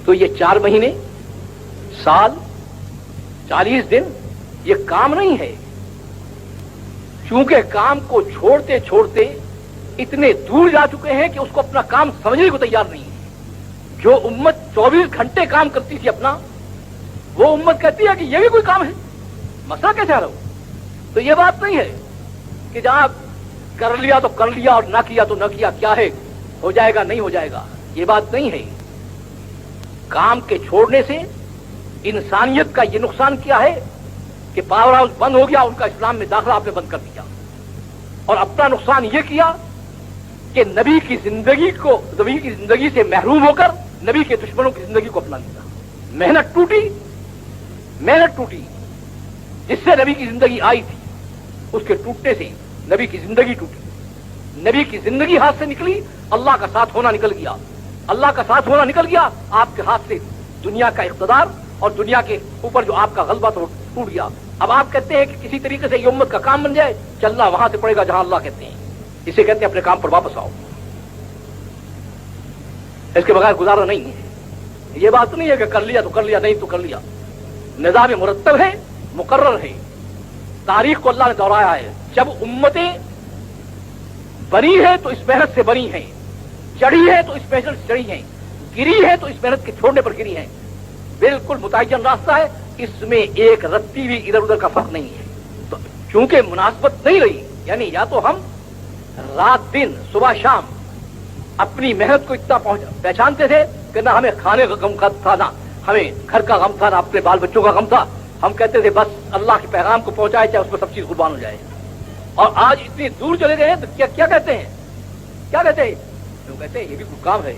تو یہ 4 مہینے، سال، 40 دن یہ کام نہیں ہے، چونکہ کام کو چھوڑتے چھوڑتے اتنے دور جا چکے ہیں کہ اس کو اپنا کام سمجھنے کو تیار نہیں ہے۔ جو امت 24 گھنٹے کام کرتی تھی اپنا، وہ امت کہتی ہے کہ یہ بھی کوئی کام ہے، مسئلہ کیسے آ رہا ہو؟ تو یہ بات نہیں ہے کہ جہاں کر لیا تو کر لیا اور نہ کیا تو نہ کیا، کیا ہے ہو جائے گا نہیں ہو جائے گا، یہ بات نہیں ہے۔ کام کے چھوڑنے سے انسانیت کا یہ نقصان کیا ہے کہ پاور ہاؤس بند ہو گیا، ان کا اسلام میں داخلہ آپ نے بند کر دیا، اور اپنا نقصان یہ کیا کہ نبی کی زندگی سے محروم ہو کر نبی کے دشمنوں کی زندگی کو اپنا لیا۔ محنت ٹوٹی جس سے نبی کی زندگی آئی تھی، اس کے ٹوٹنے سے نبی کی زندگی ٹوٹی، نبی کی زندگی ہاتھ سے نکلی، اللہ کا ساتھ ہونا نکل گیا، اللہ کا ساتھ ہونا نکل گیا، آپ کے ہاتھ سے دنیا کا اقتدار اور دنیا کے اوپر جو آپ کا غلبہ تھا وہ ٹوٹ گیا۔ اب آپ کہتے ہیں کہ کسی طریقے سے یہ امت کا کام بن جائے، چلنا وہاں سے پڑے گا جہاں اللہ کہتے ہیں، اسے کہتے ہیں اپنے کام پر واپس آؤ، اس کے بغیر گزارا نہیں ہے۔ یہ بات نہیں ہے کہ کر لیا تو کر لیا، نہیں تو کر لیا، نظام مرتب ہے، مقرر ہے، تاریخ کو اللہ نے دہرایا ہے۔ جب امتیں بنی ہے تو اس محنت سے بنی ہیں، چڑھی ہے تو اس محنت سے چڑھی ہیں، گری ہے تو اس محنت کے چھوڑنے پر گری ہیں، بالکل متعین راستہ ہے، اس میں ایک رتی بھی ادھر ادھر کا فرق نہیں ہے۔ تو چونکہ مناسبت نہیں رہی، یعنی یا تو ہم رات دن صبح شام اپنی محنت کو اتنا پہچانتے تھے کہ نہ ہمیں کھانے کا غم تھا، نہ ہمیں گھر کا غم تھا، نہ اپنے بال بچوں کا غم تھا، ہم کہتے تھے بس اللہ کے پیغام کو پہنچائے چاہے اس میں سب چیز قربان ہو جائے۔ اور آج اتنی دور چلے گئے ہیں تو کیا کہتے ہیں؟ کیا کہتے ہیں؟ لوگ کہتے ہیں یہ بھی کوئی کام ہے،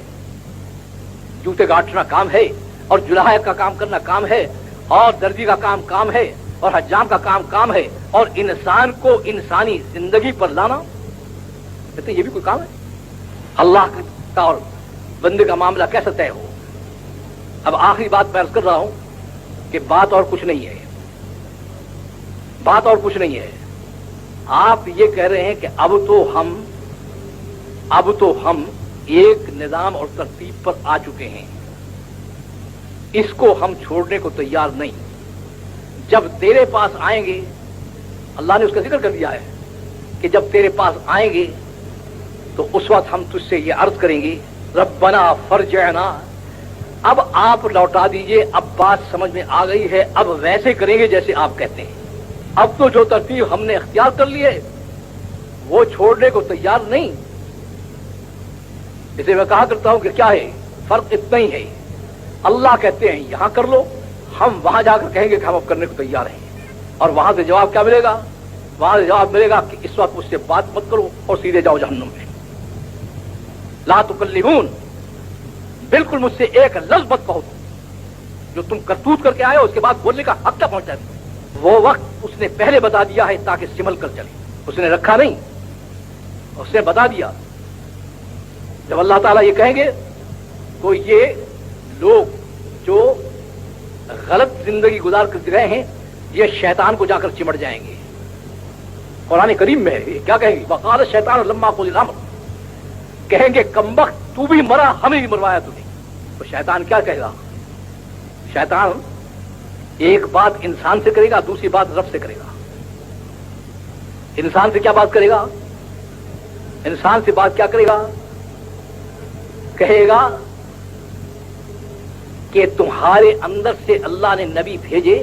جوتے گاٹنا کام ہے، اور جلاح کا کام کرنا کام ہے، اور درزی کا کام ہے، اور حجام کا کام ہے، اور انسان کو انسانی زندگی پر لانا، کہتے ہیں یہ بھی کوئی کام ہے؟ اللہ کا اور بندے کا معاملہ کیسے طے ہو؟ اب آخری بات میں عرض کر رہا ہوں کہ بات اور کچھ نہیں ہے، بات اور کچھ نہیں ہے۔ آپ یہ کہہ رہے ہیں کہ اب تو ہم ایک نظام اور ترتیب پر آ چکے ہیں، اس کو ہم چھوڑنے کو تیار نہیں۔ جب تیرے پاس آئیں گے، اللہ نے اس کا ذکر کر دیا ہے کہ جب تیرے پاس آئیں گے تو اس وقت ہم تجھ سے یہ عرض کریں گے ربنا فرجعنا، اب آپ لوٹا دیجئے، اب بات سمجھ میں آ گئی ہے، اب ویسے کریں گے جیسے آپ کہتے ہیں۔ اب تو جو ترتیب ہم نے اختیار کر لی ہے وہ چھوڑنے کو تیار نہیں۔ اسے میں کہا کرتا ہوں کہ کیا ہے فرق؟ اتنا ہی ہے، اللہ کہتے ہیں یہاں کر لو، ہم وہاں جا کر کہیں گے کہ ہم اب کرنے کو تیار ہیں، اور وہاں سے جواب کیا ملے گا؟ وہاں سے جواب ملے گا کہ اس وقت مجھ سے بات مت کرو اور سیدھے جاؤ جہنم میں، لا تکلمون، بالکل مجھ سے ایک لفظ مت کہو، جو تم کرتوت کر کے آئے ہو اس کے بعد بولنے کا حق کیا پہنچا ہے؟ وہ وقت اس نے پہلے بتا دیا ہے تاکہ سمل کر چلے، اس نے رکھا نہیں، اس نے بتا دیا۔ جب اللہ تعالیٰ یہ کہیں گے تو یہ لوگ جو غلط زندگی گزار کر گئے ہیں یہ شیطان کو جا کر چمٹ جائیں گے۔ قرآن کریم میں ہے، کیا کہیں گے؟ وقال الشیطان لما قضی الامر، کہیں گے کمبخت تو بھی مرا، ہمیں بھی مروایا تو نے۔ تو شیطان کیا کہے گا؟ شیطان ایک بات انسان سے کرے گا، دوسری بات رب سے کرے گا۔ انسان سے کیا بات کرے گا؟ انسان سے بات کیا کرے گا؟ کہے گا کہ تمہارے اندر سے اللہ نے نبی بھیجے،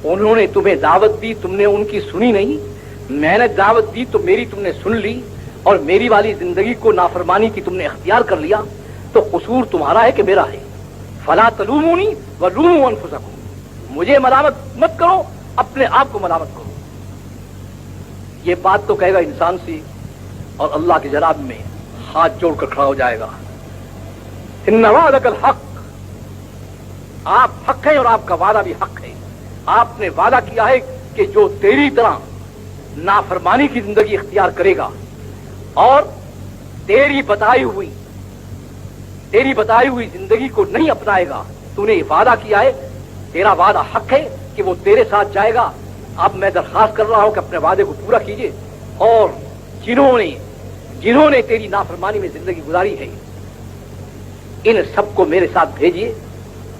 انہوں نے تمہیں دعوت دی، تم نے ان کی سنی نہیں، میں نے دعوت دی تو میری تم نے سن لی، اور میری والی زندگی کو نافرمانی کی تم نے اختیار کر لیا، تو قصور تمہارا ہے کہ میرا ہے؟ فلا تلومونی ولوموا انفسکم، مجھے ملامت مت کرو، اپنے آپ کو ملامت کرو۔ یہ بات تو کہے گا انسان سے، اور اللہ کے جناب میں ہاتھ جوڑ کر کھڑا ہو جائے گا۔ ان وعدک الحق، آپ حق ہیں اور آپ کا وعدہ بھی حق ہے۔ آپ نے وعدہ کیا ہے کہ جو تیری طرح نافرمانی کی زندگی اختیار کرے گا اور تیری بتائی ہوئی زندگی کو نہیں اپنائے گا، تو نے یہ وعدہ کیا ہے، تیرا وعدہ حق ہے کہ وہ تیرے ساتھ جائے گا۔ اب میں درخواست کر رہا ہوں کہ اپنے وعدے کو پورا کیجیے، اور جنہوں نے تیری نافرمانی میں زندگی گزاری ہے ان سب کو میرے ساتھ بھیجیے،